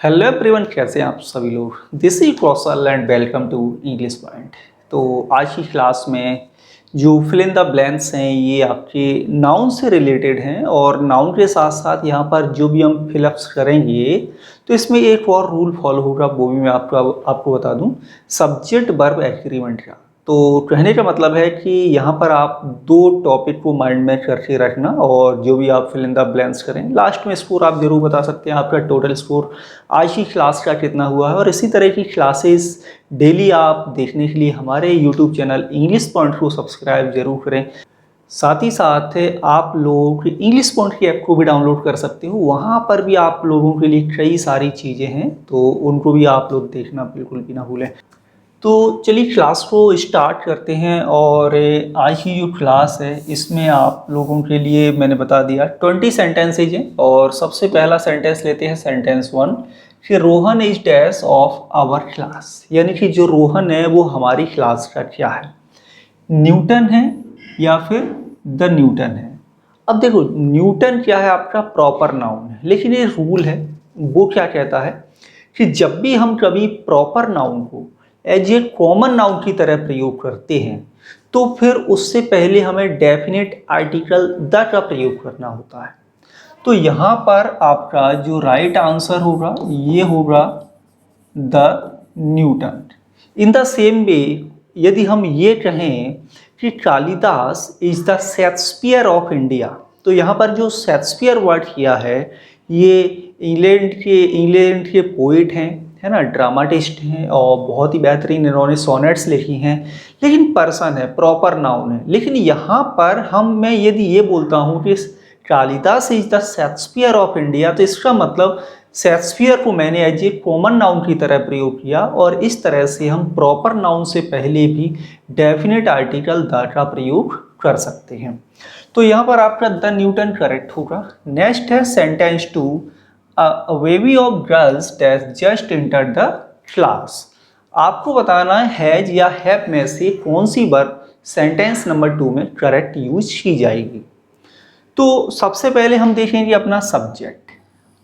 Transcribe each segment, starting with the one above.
Hello everyone, कैसे हैं आप सभी लोग। This is Kaushal and welcome to English Point. तो आज की क्लास में जो फिल इन द ब्लैंक्स हैं ये आपके नाउन से रिलेटेड हैं और नाउन के साथ साथ यहाँ पर जो भी हम फिलअप्स करेंगे तो इसमें एक और रूल फॉलो होगा, वो भी मैं आपको बता दूं। सब्जेक्ट वर्ब एग्रीमेंट का। तो कहने का मतलब है कि यहाँ पर आप दो टॉपिक को माइंड में करके रखना और जो भी आप फिल इन द ब्लैंक्स करें लास्ट में स्कोर आप जरूर बता सकते हैं आपका टोटल स्कोर आज की क्लास का कितना हुआ है। और इसी तरह की क्लासेस डेली आप देखने के लिए हमारे यूट्यूब चैनल इंग्लिश पॉइंट को सब्सक्राइब जरूर करें। साथ ही साथ आप लोग इंग्लिश पॉइंट की ऐप को भी डाउनलोड कर सकते हो, वहाँ पर भी आप लोगों के लिए कई सारी चीज़ें हैं, तो उनको भी आप लोग देखना बिल्कुल भी ना भूलें। तो चलिए क्लास को स्टार्ट करते हैं। और आज की जो क्लास है इसमें आप लोगों के लिए मैंने बता दिया 20 सेंटेंसेज हैं। और सबसे पहला सेंटेंस लेते हैं, सेंटेंस 1 कि Rohan is dash of our class, यानी कि जो रोहन है वो हमारी क्लास का क्या है, न्यूटन है या फिर द न्यूटन है। अब देखो न्यूटन क्या है, आपका प्रॉपर नाउन है, लेकिन ये रूल है वो क्या कहता है कि जब भी हम कभी प्रॉपर नाउन को एज ए कॉमन नाउन की तरह प्रयोग करते हैं तो फिर उससे पहले हमें डेफिनेट आर्टिकल द का प्रयोग करना होता है। तो यहाँ पर आपका जो राइट आंसर होगा ये होगा the Newton. In the same way यदि हम ये कहें कि Kalidas is the Shakespeare of India, तो यहाँ पर जो शेक्सपियर वर्ड किया है ये इंग्लैंड के पोइट हैं, है ना, ड्रामाटिस्ट हैं और बहुत ही बेहतरीन इन्होंने सोनेट्स लिखी हैं, लेकिन पर्सन है, प्रॉपर नाउन है। लेकिन यहाँ पर मैं यदि ये बोलता हूँ कि Kalidas is the Shakespeare of India, तो इसका मतलब शेक्सपियर को मैंने एज ए कॉमन नाउन की तरह प्रयोग किया और इस तरह से हम प्रॉपर नाउन से पहले भी डेफिनेट आर्टिकल द का प्रयोग कर सकते हैं। तो यहाँ पर आपका द न्यूटन करेक्ट होगा। नेक्स्ट है sentence 2, a wavy of girls that just entered the class। आपको बताना है हैज या हैव में से कौन सी वर्ब सेंटेंस नंबर 2 में करेक्ट यूज की जाएगी। तो सबसे पहले हम देखेंगे अपना subject.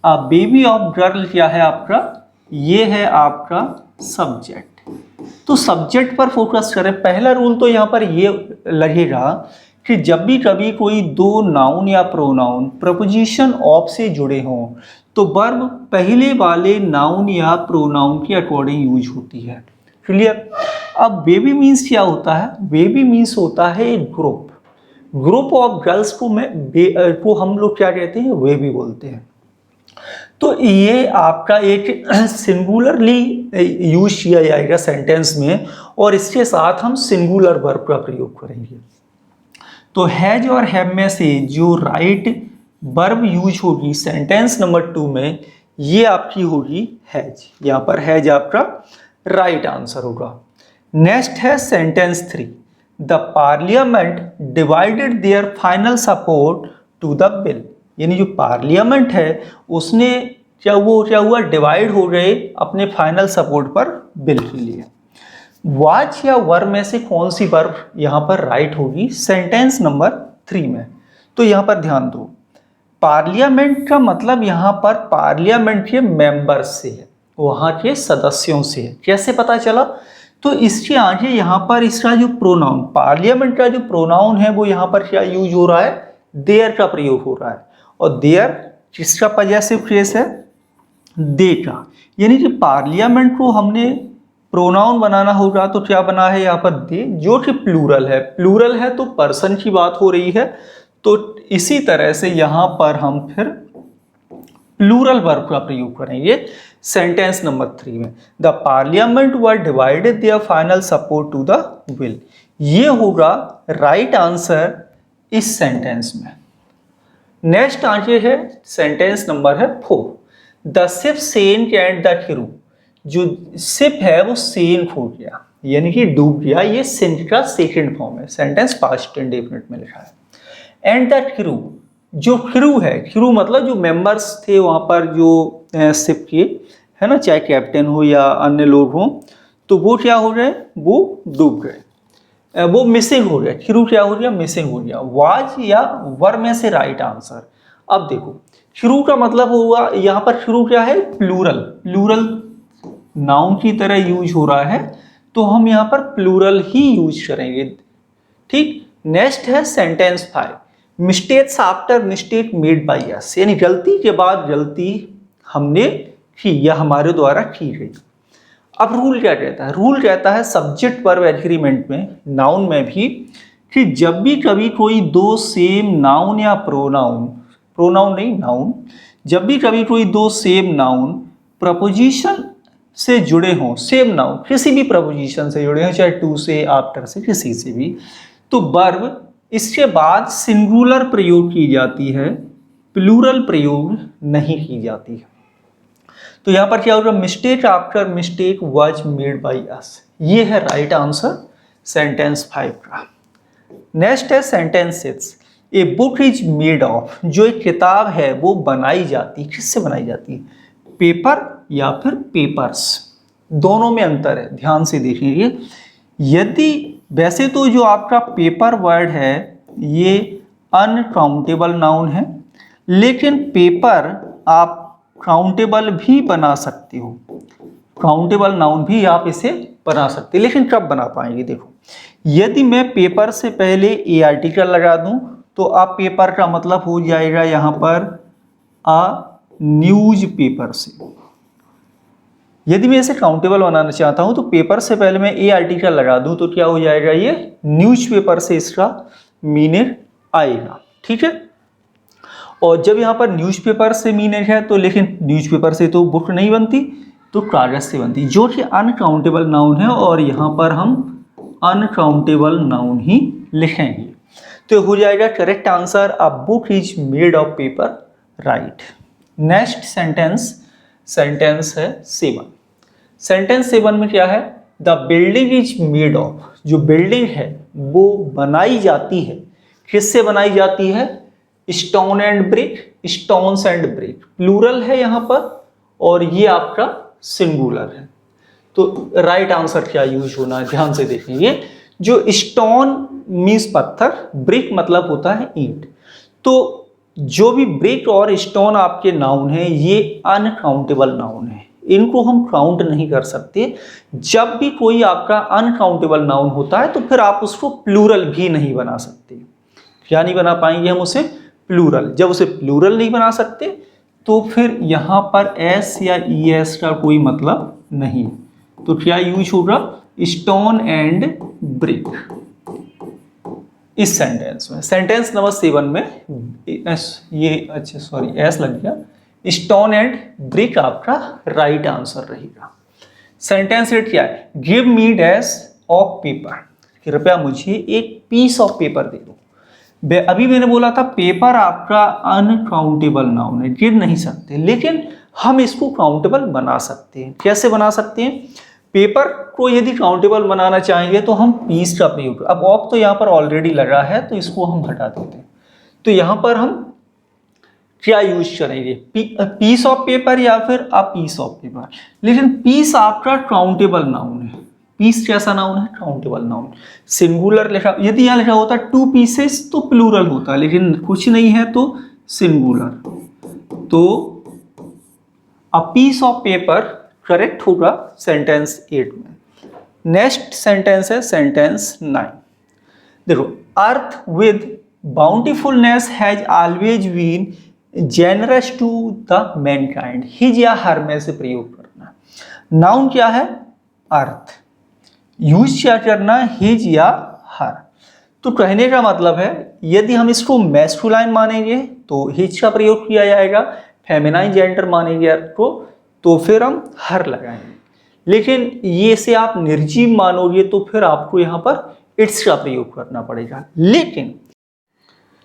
A baby of girl क्या है आपका, ये है आपका सब्जेक्ट। तो सब्जेक्ट पर फोकस करें। पहला रूल तो यहाँ पर ये लगेगा कि जब भी कभी कोई दो नाउन या प्रोनाउन प्रपोजिशन ऑफ से जुड़े हों तो वर्ब पहले वाले नाउन या प्रोनाउन के अकॉर्डिंग यूज होती है। क्लियर। अब बेबी मीन्स क्या होता है, बेबी मीन्स होता है एक ग्रुप ऑफ गर्ल्स को हम लोग क्या कहते हैं, बेबी बोलते हैं। तो ये आपका एक सिंगुलरली यूज किया जाएगा सेंटेंस में और इसके साथ हम सिंगुलर वर्ब का प्रयोग करेंगे। तो हैज और हैव में से जो राइट वर्ब यूज होगी सेंटेंस नंबर 2 में ये आपकी होगी हैज। यहाँ पर हैज आपका राइट आंसर होगा। नेक्स्ट है sentence 3, the parliament divided their final support to the bill, यानी जो पार्लियामेंट है उसने क्या हुआ डिवाइड हो गए अपने फाइनल सपोर्ट पर बिल के लिए। वाच या वर्ब में से कौन सी वर्ब यहाँ पर राइट होगी सेंटेंस नंबर 3 में। तो यहाँ पर ध्यान दो, पार्लियामेंट का मतलब यहाँ पर पार्लियामेंट के मेंबर्स से है, वहाँ के सदस्यों से है। कैसे पता चला, तो इसके आगे यहाँ पर इसका जो प्रोनाउन, पार्लियामेंट का जो प्रोनाउन है वो यहाँ पर क्या यूज हो रहा है, देयर का प्रयोग हो रहा है। और देयर किसका पजेसिव फ्रेज है, दे का, यानी कि पार्लियामेंट को हमने प्रोनाउन बनाना होगा तो क्या बना है यहाँ पर दे, जो कि प्लूरल है तो पर्सन की बात हो रही है। तो इसी तरह से यहाँ पर हम फिर प्लूरल वर्ब का प्रयोग करेंगे सेंटेंस नंबर 3 में। The parliament were divided their final support to the bill, ये होगा राइट आंसर इस सेंटेंस में। नेक्स्ट आगे है सेंटेंस नंबर है 4, the ship sank and the crew, जो शिप है वो सेंक हो गया यानी कि डूब गया, ये सेंक का सेकंड फॉर्म है, सेंटेंस पास्ट इंडेफिनिट में लिखा है। एंड द क्रू, जो क्रू है, क्रू मतलब जो मेंबर्स थे वहाँ पर जो शिप के, है ना, चाहे कैप्टन हो या अन्य लोग हों, तो वो क्या हो गए, वो डूब गए, वो मिसिंग हो गया, क्रू क्या हो गया, मिसिंग हो गया। वाज या वर में से राइट आंसर, अब देखो शुरू का मतलब हुआ, यहाँ पर शुरू क्या है, प्लूरल, प्लूरल नाउन की तरह यूज हो रहा है, तो हम यहाँ पर प्लूरल ही यूज करेंगे। ठीक, नेक्स्ट है sentence 5, mistakes after mistake made by us, यानी गलती के बाद गलती हमने की या हमारे द्वारा की गई। अब रूल क्या कहता है, रूल कहता है सब्जेक्ट वर्ब एग्रीमेंट में, नाउन में भी, कि जब भी कभी कोई दो सेम नाउन या प्रोनाउन, प्रोनाउन नहीं नाउन, जब भी कभी कोई दो सेम नाउन प्रपोजिशन से जुड़े हों, सेम नाउन किसी भी प्रपोजिशन से जुड़े हों, चाहे टू से, आफ्टर से, किसी से भी, तो वर्ब इसके बाद सिंगुलर प्रयोग की जाती है, प्लूरल प्रयोग नहीं की जाती है। तो यहां पर क्या होगा, mistake after mistake was made by us, ये है राइट आंसर सेंटेंस 5 का। नेक्स्ट है sentence 6, a book is made of, जो एक किताब है वो बनाई जाती, किससे बनाई जाती है, पेपर या फिर पेपर्स, दोनों में अंतर है, ध्यान से देखिए। यदि वैसे तो जो आपका पेपर वर्ड है ये अनकाउंटेबल नाउन है, लेकिन पेपर आप काउंटेबल भी बना सकते हो, काउंटेबल नाउन भी आप इसे बना सकते हैं, लेकिन कब बना पाएंगे, देखो यदि मैं पेपर से पहले ए आर्टिकल लगा दूं तो आप पेपर का मतलब हो जाएगा यहां पर अ न्यूज पेपर से। यदि मैं इसे काउंटेबल बनाना चाहता हूं तो पेपर से पहले मैं ए आर्टिकल लगा दूं तो क्या हो जाएगा, ये न्यूज़पेपर से इसका मीनिंग आएगा। ठीक है, और जब यहाँ पर न्यूज़पेपर से मीनिंग है तो, लेकिन न्यूज़पेपर से तो बुक नहीं बनती, तो कागज से बनती, जो कि अनकाउंटेबल नाउन है, और यहाँ पर हम अनकाउंटेबल नाउन ही लिखेंगे। तो हो जाएगा correct answer, a book is made of paper, right. Next sentence, sentence है 7। सेंटेंस 7 में क्या है, the building is made of, जो बिल्डिंग है वो बनाई जाती है, किससे बनाई जाती है, stone and brick, stones and brick, plural है यहाँ पर, और ये आपका सिंगुलर है। तो राइट आंसर क्या यूज होना है, ध्यान से देखेंगे। जो स्टोन मीन्स पत्थर, ब्रिक मतलब होता है ईंट, तो जो भी ब्रिक और स्टोन आपके नाउन है ये अनकाउंटेबल नाउन है, इनको हम काउंट नहीं कर सकते। जब भी कोई आपका अनकाउंटेबल नाउन होता है तो फिर आप उसको प्लूरल भी नहीं बना सकते। क्या नहीं बना पाएंगे हम उसे, प्लूरल। जब उसे प्लूरल नहीं बना सकते तो फिर यहाँ पर एस या ई एस का कोई मतलब नहीं, तो क्या यूज होगा, स्टोन एंड ब्रिक इस सेंटेंस में। सेंटेंस नंबर 7 में ये अच्छा सॉरी एस लग गया, स्टोन एंड ब्रिक आपका राइट आंसर रहेगा। सेंटेंस 8 क्या है, give me dash of paper, कृपया मुझे एक पीस ऑफ पेपर दे दो। अभी मैंने बोला था पेपर आपका अनकाउंटेबल नाउन है, गिर नहीं सकते, लेकिन हम इसको काउंटेबल बना सकते हैं। कैसे बना सकते हैं, पेपर को यदि काउंटेबल बनाना चाहेंगे तो हम पीस का प्रयोग, अब ऑफ तो यहाँ पर ऑलरेडी लगा है तो इसको हम हटा देते हैं, तो यहाँ पर हम क्या यूज करेंगे, पीस ऑफ पेपर या फिर अ पीस ऑफ पेपर, लेकिन पीस आपका काउंटेबल नाउन है, पीस कैसा नाउन है, काउंटेबल नाउन। सिंगुलर लिखा, यदि यहाँ लिखा होता 2 पीसेस तो प्लूरल होता, लेकिन कुछ नहीं है तो सिंगुलर, तो a piece of paper correct होगा सेंटेंस 8 में। नेक्स्ट सेंटेंस है सेंटेंस 9। देखो, earth with bountifulness has always been generous to the mankind, his या हर में से प्रयोग करना। नाउन क्या है, अर्थ, यूज क्या करना, हिज या हर। तो कहने का मतलब है यदि हम इसको मैस्कुलाइन मानेंगे तो हिज का प्रयोग किया जाएगा, फेमिनाइन जेंडर मानेंगे अर्थ को तो फिर हम हर लगाएंगे, लेकिन ये से आप निर्जीव मानोगे तो फिर आपको यहाँ पर इट्स का प्रयोग करना पड़ेगा।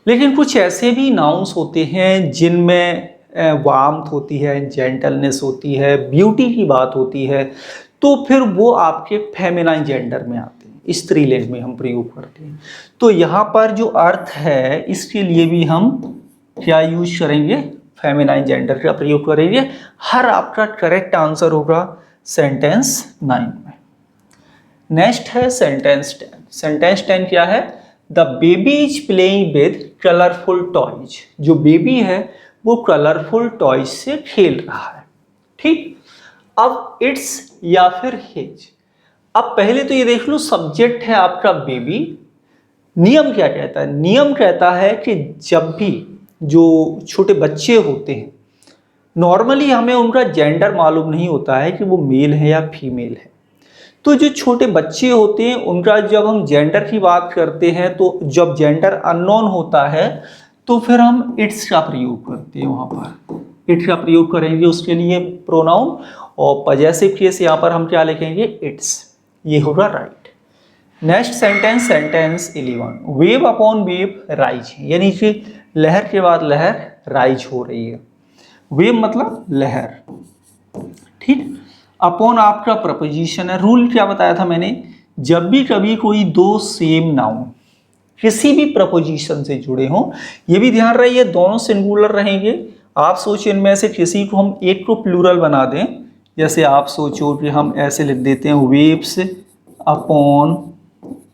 लेकिन कुछ ऐसे भी नाउन्स होते हैं जिनमें वार्मथ होती है, जेंटलनेस होती है, ब्यूटी की बात होती है, तो फिर वो आपके फेमिनाइन जेंडर में आते हैं, स्त्रीलिंग में हम प्रयोग करते हैं। तो यहाँ पर जो अर्थ है इसके लिए भी हम क्या यूज करेंगे, फेमिनाइन जेंडर का प्रयोग करेंगे। हर आपका करेक्ट आंसर होगा सेंटेंस 9 में। नेक्स्ट है सेंटेंस 10। सेंटेंस 10 क्या है, the baby is playing with colourful toys. जो बेबी है वो कलरफुल टॉयज से खेल रहा है। ठीक, अब इट्स या फिर हिज। अब पहले तो ये देख लो, सब्जेक्ट है आपका बेबी। नियम क्या कहता है? नियम कहता है कि जब भी जो छोटे बच्चे होते हैं, नॉर्मली हमें उनका जेंडर मालूम नहीं होता है कि वो मेल है या फीमेल है। तो जो छोटे बच्चे होते हैं उनका जब हम जेंडर की बात करते हैं, तो जब जेंडर अननोन होता है तो फिर हम इट्स का प्रयोग करते हैं। वहाँ पर इट्स का प्रयोग करेंगे उसके लिए प्रोनाउन, और पजेसिव केस यहाँ पर हम क्या लिखेंगे? इट्स। ये होगा right. Next sentence, sentence 11, wave upon wave rise, यानी कि लहर के बाद लहर राइज हो रही है। वेव मतलब लहर। ठीक, अपॉन आपका प्रपोजिशन है। रूल क्या बताया था मैंने? जब भी कभी कोई दो सेम नाउन किसी भी प्रपोजिशन से जुड़े हों, ये भी ध्यान रहिए दोनों सिंगुलर रहेंगे। आप सोचो इनमें से किसी को हम एक को प्लूरल बना दें, जैसे आप सोचो कि हम ऐसे लिख देते हैं वेव्स अपॉन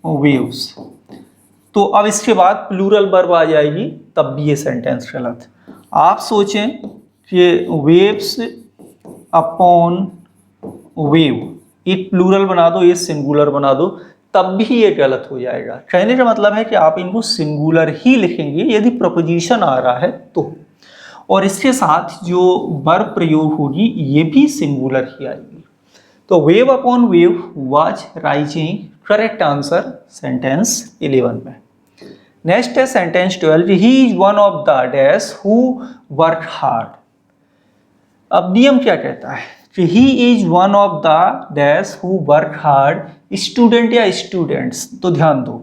वेव्स, तो अब इसके बाद प्लूरल वर्ब आ जाएगी, तब भी ये सेंटेंस गलत। आप सोचें कि वेव्स अपॉन वेव, एक प्लूरल बना दो, ये सिंगुलर बना दो, तब भी ये गलत हो जाएगा। कहने का मतलब है कि आप इनको सिंगुलर ही लिखेंगे यदि प्रपोजिशन आ रहा है तो, और इसके साथ जो वर्ब प्रयोग होगी ये भी सिंगुलर ही आएगी। तो wave upon wave was rising, correct answer sentence 11 में। नेक्स्ट है sentence 12, he is one of the dash who work hard. अब नियम क्या कहता है कि he is one of the dash who work hard, student या स्टूडेंट्स। तो ध्यान दो,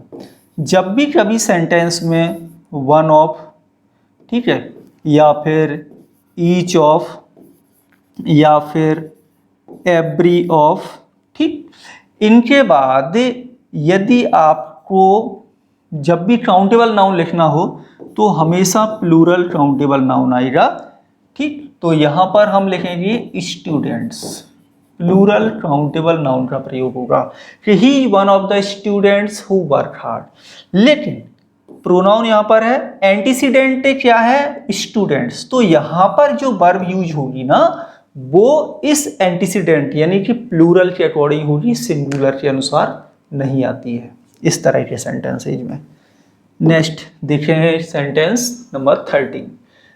जब भी कभी सेंटेंस में वन ऑफ, ठीक है, या फिर ईच ऑफ, या फिर एवरी ऑफ, ठीक, इनके बाद यदि आपको जब भी काउंटेबल नाउन लिखना हो तो हमेशा प्लूरल काउंटेबल नाउन आएगा। ठीक, तो यहां पर हम लिखेंगे स्टूडेंट्स, प्लूरल काउंटेबल नाउन का प्रयोग होगा कि he is one of the students who work hard. लेकिन प्रोनाउन यहां पर है, एंटीसीडेंट क्या है? स्टूडेंट्स। तो यहां पर जो वर्ब यूज होगी ना वो इस एंटीसीडेंट यानी कि प्लूरल के अकॉर्डिंग होगी, सिंगुलर के अनुसार नहीं आती है। इस तरह के सेंटेंसेज में। नेक्स्ट देखेंगे सेंटेंस नंबर 13।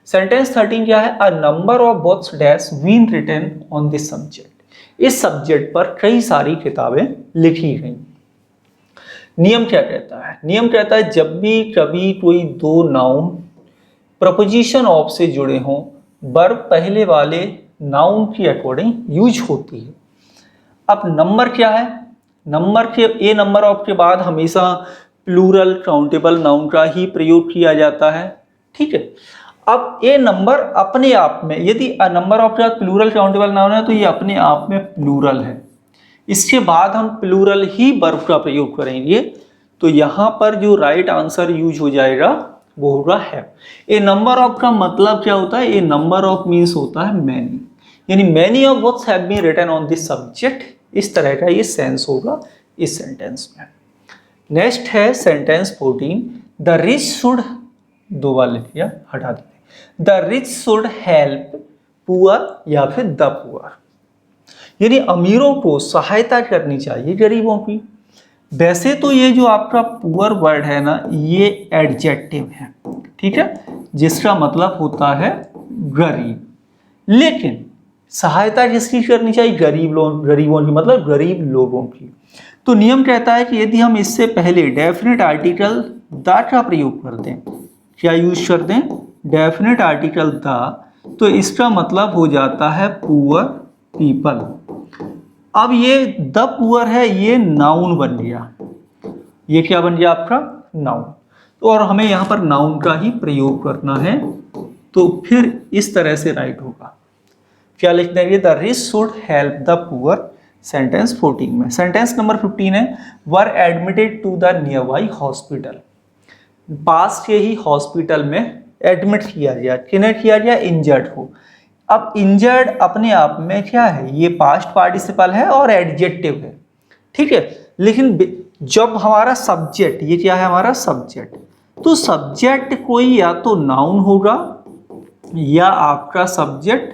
सेंटेंस 13 क्या है? A number of books dash been written on this subject. इस सब्जेक्ट पर कई सारी किताबें लिखी गई। नियम क्या कहता है? नियम कहता है जब भी कभी कोई दो नाउन प्रपोजिशन ऑफ से जुड़े हों, वर्ब पहले वाले नाउन की अकॉर्डिंग यूज होती है। अब नंबर क्या है? नंबर के ए नंबर ऑफ के बाद हमेशा प्लूरल काउंटेबल नाउन का ही प्रयोग किया जाता है। ठीक है, अब ए नंबर अपने आप में, यदि अ नंबर ऑफ के बाद प्लूरल काउंटेबल नाउन है तो ये अपने आप में प्लूरल है। इसके बाद हम प्लूरल ही वर्ब का प्रयोग करेंगे, तो यहाँ पर जो राइट आंसर यूज हो जाएगा वो होगा है। ए नंबर ऑफ का मतलब क्या होता है? ए नंबर ऑफ मीन्स होता है मैनी, यानी many of books have been written on this subject. इस तरह का ये सेंस होगा इस सेंटेंस में। नेक्स्ट है सेंटेंस 14, द रिच शुड, दो बार लिख दिया, हटा देते, the rich should help poor या फिर द पुअर, यानी अमीरों को सहायता करनी चाहिए गरीबों की। वैसे तो ये जो आपका पुअर वर्ड है ना, ये एडजेक्टिव है, ठीक है, जिसका मतलब होता है गरीब। लेकिन सहायता किसकी करनी चाहिए? गरीबों की, मतलब गरीब लोगों की। तो नियम कहता है कि यदि हम इससे पहले डेफिनेट आर्टिकल द का प्रयोग कर दें, क्या यूज कर दें? डेफिनेट आर्टिकल द, तो इसका मतलब हो जाता है पुअर पीपल। अब ये द पुअर है, ये नाउन बन गया। ये क्या बन गया आपका? नाउन। तो और हमें यहाँ पर नाउन का ही प्रयोग करना है, तो फिर इस तरह से राइट होगा। क्या लिख देंगे? The rich should help the poor, sentence 14 में। सेंटेंस नंबर 15 है, were admitted to the nearby hospital. पास के ही हॉस्पिटल में एडमिट किया गया। किन्हें किया गया? इंजर्ड को। अब इंजर्ड अपने आप में क्या है? ये पास्ट पार्टिसिपल है और एडजेक्टिव है, ठीक है। लेकिन जब हमारा सब्जेक्ट, ये क्या है हमारा सब्जेक्ट, तो सब्जेक्ट कोई या तो नाउन होगा या आपका सब्जेक्ट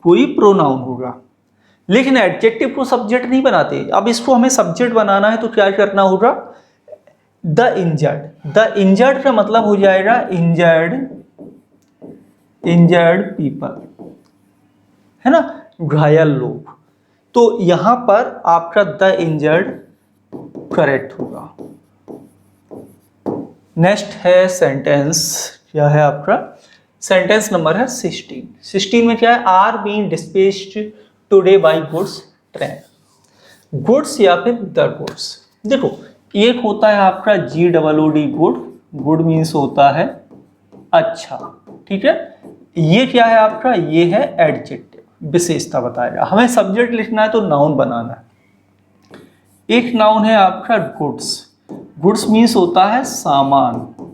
कोई प्रोनाउन होगा। लेकिन एडजेक्टिव को सब्जेक्ट नहीं बनाते। अब इसको हमें सब्जेक्ट बनाना है तो क्या करना होगा, द इंजर्ड। द इंजर्ड का मतलब हो जाएगा इंजर्ड पीपल, है ना, घायल लोग। तो यहां पर आपका द इंजर्ड करेक्ट होगा। नेक्स्ट है सेंटेंस, क्या है आपका सेंटेंस नंबर है 16। 16 में क्या है, are being dispatched today by goods train. Goods या फिर द गुड्स, देखो एक होता है आपका GOOD, गुड, गुड मीन्स होता है अच्छा, ठीक है। ये क्या है आपका, ये है एडजेक्टिव, विशेषता बताएगा। हमें सब्जेक्ट लिखना है तो नाउन बनाना है। एक नाउन है आपका गुड्स, गुड्स मीन्स होता है सामान,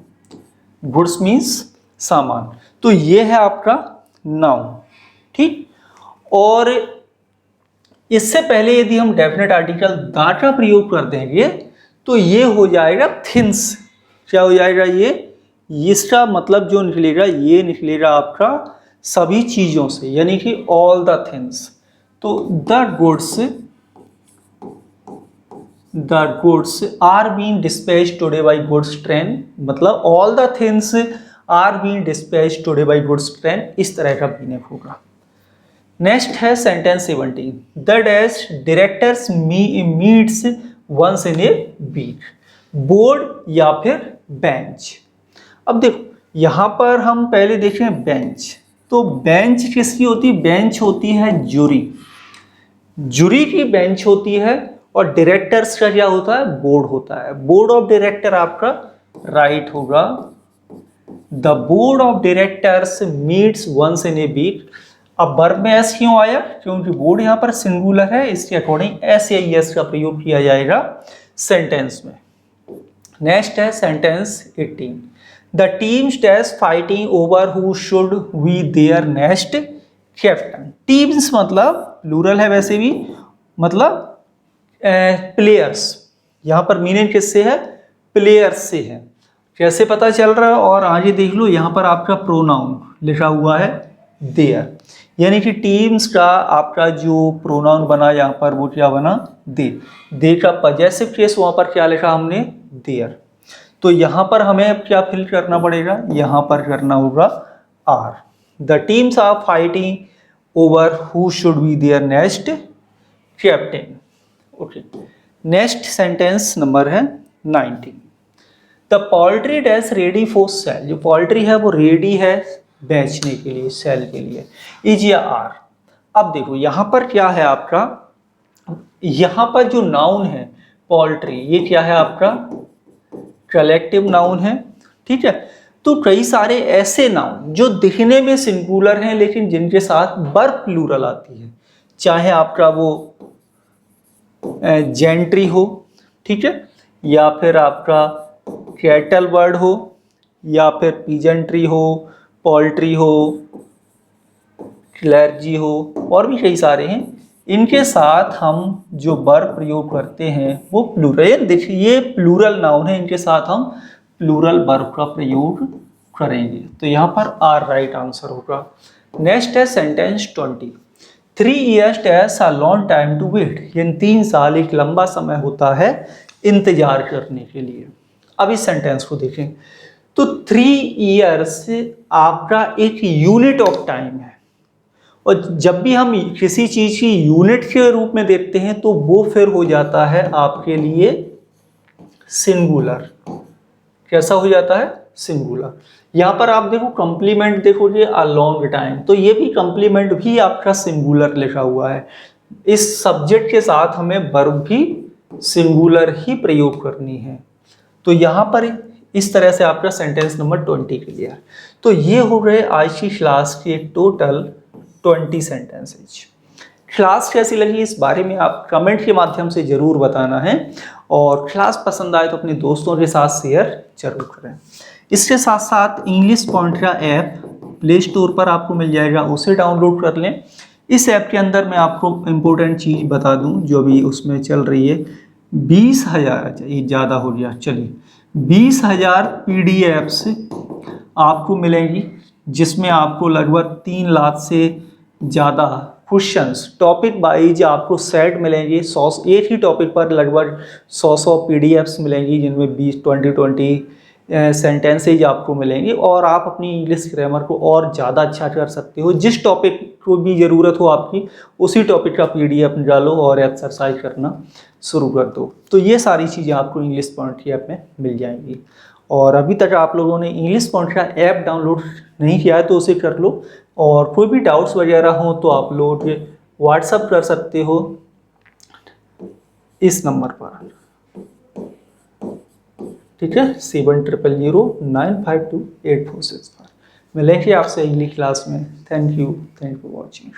गुड्स मीन्स सामान, तो ये है आपका नाउन, ठीक। और इससे पहले यदि हम डेफिनेट आर्टिकल द का प्रयोग कर देंगे तो ये हो जाएगा थिंग्स। क्या हो जाएगा, ये इसका मतलब जो निकलेगा, ये निकलेगा आपका सभी चीजों से, यानी कि ऑल द थिंग्स। तो the goods are being dispatched today by goods train, मतलब all the things are being dispatched today by goods train, इस तरह का मीनिंग होगा। नेक्स्ट है sentence 17, the dash directors meets once in a week. Board या फिर bench. अब देखो यहां पर हम पहले देखें बेंच, तो बेंच किसकी होती है, बेंच होती है जूरी, जूरी की बेंच होती है। और डायरेक्टर्स का क्या होता है, बोर्ड होता है। बोर्ड ऑफ डायरेक्टर आपका राइट होगा, the board of directors meets once in a week. अब वर्ब में एस क्यों आया, क्योंकि बोर्ड यहाँ पर सिंगुलर है, इसके अकॉर्डिंग एस या एस का प्रयोग किया जाएगा सेंटेंस में। नेक्स्ट है sentence 18, the teams dash fighting over who should be there next captain. Teams मतलब प्लूरल है, वैसे भी मतलब प्लेयर्स, यहाँ पर मीनिंग किससे है, प्लेयर्स से है। कैसे पता चल रहा है, और आगे देख लो यहाँ पर आपका प्रोनाउन लिखा हुआ है देयर, यानी कि टीम्स का आपका जो प्रोनाउन बना यहाँ पर वो क्या बना, दे का पजेसिव केस, वहाँ पर क्या लिखा हमने, देयर। तो यहाँ पर हमें अब क्या फिल करना पड़ेगा, यहाँ पर करना होगा are. The teams are fighting over who should be there next captain. Okay, next sentence number है 19, the poultry dash ready for sale. जो पोल्ट्री है वो रेडी है बेचने के लिए, सेल के लिए, इज या आर। अब देखो यहाँ पर क्या है आपका, यहाँ पर जो नाउन है पोल्ट्री, ये क्या है आपका कलेक्टिव नाउन है, ठीक है। तो कई सारे ऐसे नाउन जो दिखने में सिंगुलर हैं लेकिन जिनके साथ वर्ब प्लूरल आती है, चाहे आपका वो जेंट्री हो, ठीक है, या फिर आपका कैटल बर्ड हो, या फिर पीजेंट्री हो, पोल्ट्री हो, क्लर्जी हो, और भी कई सारे हैं। इनके साथ हम जो वर्ब प्रयोग करते हैं वो प्लूरल, देखिए ये प्लूरल नाउन है, इनके साथ हम प्लूरल वर्ब का प्रयोग करेंगे। तो यहाँ पर आर राइट आंसर होगा। नेक्स्ट है sentence 20, 3 years dash a long time to wait. यानी 3 साल एक लंबा समय होता है इंतजार करने के लिए। अब इस सेंटेंस को देखें तो 3 years आपका एक यूनिट ऑफ टाइम है, और जब भी हम किसी चीज की यूनिट के रूप में देखते हैं तो वो फिर हो जाता है आपके लिए सिंगुलर। कैसा हो जाता है, सिंगुलर। यहाँ पर आप देखो कॉम्प्लीमेंट देखोगे अ लॉन्ग टाइम, तो ये भी कॉम्प्लीमेंट भी आपका सिंगुलर लिखा हुआ है। इस सब्जेक्ट के साथ हमें वर्ब भी सिंगुलर ही प्रयोग करनी है। तो यहाँ पर इस तरह से आपका सेंटेंस नंबर 20 क्लियर। तो ये हो गए आज की क्लास के टोटल 20 सेंटेंसेज। क्लास कैसी लगी इस बारे में आप कमेंट के माध्यम से जरूर बताना है, और क्लास पसंद आए तो अपने दोस्तों के साथ शेयर जरूर करें। इसके साथ साथ इंग्लिश पॉइंट का ऐप प्ले स्टोर पर आपको मिल जाएगा, उसे डाउनलोड कर लें। इस ऐप के अंदर मैं आपको इम्पोर्टेंट चीज़ बता दूं जो भी उसमें चल रही है, 20,000, अच्छा ये ज़्यादा हो गया, चलिए 20,000 PDFs आपको मिलेंगी, जिसमें आपको लगभग 3 लाख से ज़्यादा क्वेश्चंस टॉपिक वाइज आपको सेट मिलेंगे। 100, एक ही टॉपिक पर लगभग 100 PDFs मिलेंगी, जिनमें 20 सेंटेंसेज आपको मिलेंगे और आप अपनी इंग्लिश ग्रामर को और ज़्यादा अच्छा कर सकते हो। जिस टॉपिक को भी ज़रूरत हो आपकी, उसी टॉपिक का PDF निकालो और एक्सरसाइज करना शुरू कर दो। तो ये सारी चीज़ें आपको इंग्लिश पॉइंट की ऐप में मिल जाएंगी। और अभी तक आप लोगों ने इंग्लिश पॉइंट का ऐप डाउनलोड नहीं किया है तो उसे कर लो। और कोई भी डाउट्स वगैरह हो तो आप लोग व्हाट्सअप कर सकते हो इस नंबर पर, ठीक है, 7009528464। मिलेंगे आपसे अगली क्लास में। Thank you for watching.